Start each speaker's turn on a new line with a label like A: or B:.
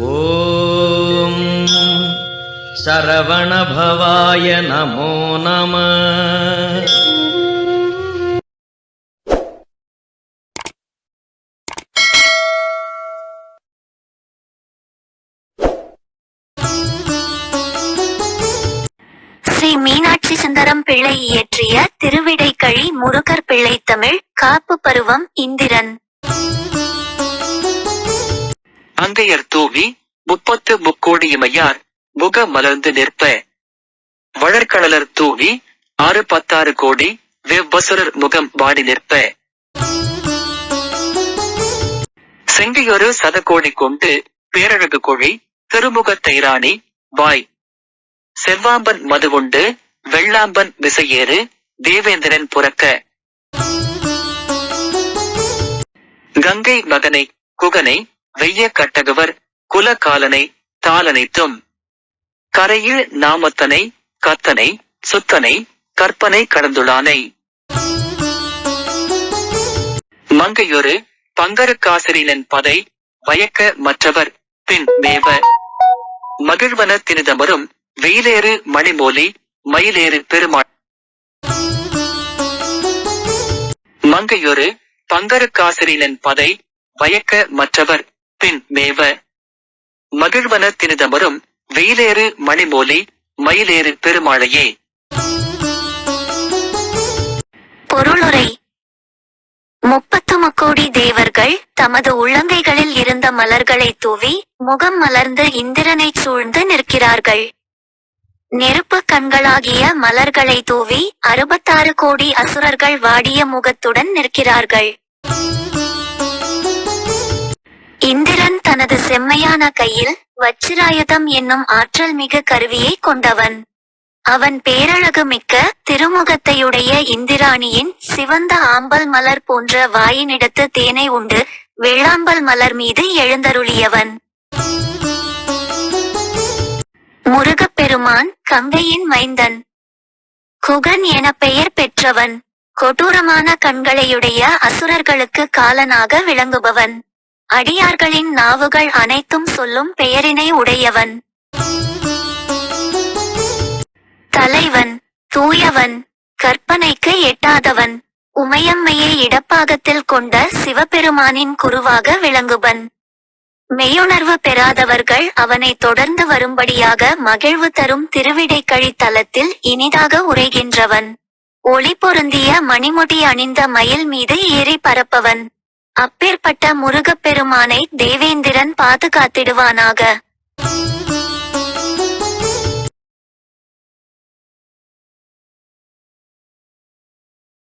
A: ஓம் சரவணபவாய நமோ நம.
B: ஸ்ரீ மீனாட்சி சுந்தரம் பிள்ளை இயற்றிய திருவிடைக்கழி முருகர் பிள்ளை தமிழ் காப்பு பருவம் இந்திரன்.
C: அங்கையர் தூவி 30 முக்கோடியுமையார் முக மலர்ந்து நிற்ப, வளர்கடலர் தூவி 6 கோடி வெவ்வசுரர் முகம் வாடி நிற்ப, செங்கையொரு சதகோடி கொண்டு பேரழகு கொழி திருமுகத் தைராணி வாய், செவ்வாம்பன் மதுவுண்டு வெள்ளாம்பன் விசையேறு தேவேந்திரன் புறக்க, கங்கை மகனை குகனை வெய்ய கட்டகவர் குல காலனை தாளனைத்தும், கரையில் நாமத்தனை கத்தனை சுத்தனை கற்பனை கடந்துளானை, மங்கையொரு பங்கருக்காசிரியன் பதை வயக்க மற்றவர் பின் மேவ, மகிழ்வன தினிதமரும் வெயிலேறு மணிமோலி மயிலேறு பெருமாள், மங்கையொரு பங்கருக்காசிரியன் பதை வயக்க மற்றவர் பின் மேவ, மகிழ்வன தினிதமரும் வெயிலேறு மணிமோலி மயிலேறு பெருமாளையே.
B: பொருளுரை. 30 முக்கோடி தேவர்கள் தமது உள்ளங்கைகளில் இருந்த மலர்களை தூவி முகம் மலர்ந்து இந்திரனை சூழ்ந்து நிற்கிறார்கள். நெருப்பு கண்களாகிய மலர்களை தூவி 66 கோடி அசுரர்கள் வாடிய முகத்துடன் நிற்கிறார்கள். இந்திரன் தனது செம்மையான கையில் வச்சிராயுதம் என்னும் ஆற்றல் மிகு கருவியை கொண்டவன். அவன் பேரழகு மிக்க திருமுகத்தையுடைய இந்திராணியின் சிவந்த ஆம்பல் மலர் போன்ற வாயினிடத்து தேனை உண்டு வெள்ளாம்பல் மலர் மீது எழுந்தருளியவன். முருகப்பெருமான் கங்கையின் மைந்தன். குகன் என பெயர் பெற்றவன். கொடூரமான கண்களையுடைய அசுரர்களுக்கு காலனாக விளங்குபவன். அடியார்களின் நாவுகள் அனைத்தும் சொல்லும் பெயரினை உடையவன். தலைவன், தூயவன், கற்பனைக்கு எட்டாதவன், உமையம்மையை இடப்பாகத்தில் கொண்ட சிவபெருமானின் குருவாக விளங்குபன். மெய்யுணர்வு பெறாதவர்கள் அவனை தொடர்ந்து வரும்படியாக மகிழ்வு தரும் திருவிடைக்கழி தலத்தில் இனிதாக உரைகின்றவன். ஒளி பொருந்திய மணிமுடி அணிந்த மயில் மீது ஏறி பறப்பவன். அப்பேற்பட்ட முருகப்பெருமானை தேவேந்திரன் பாதுகாத்திடுவானாக.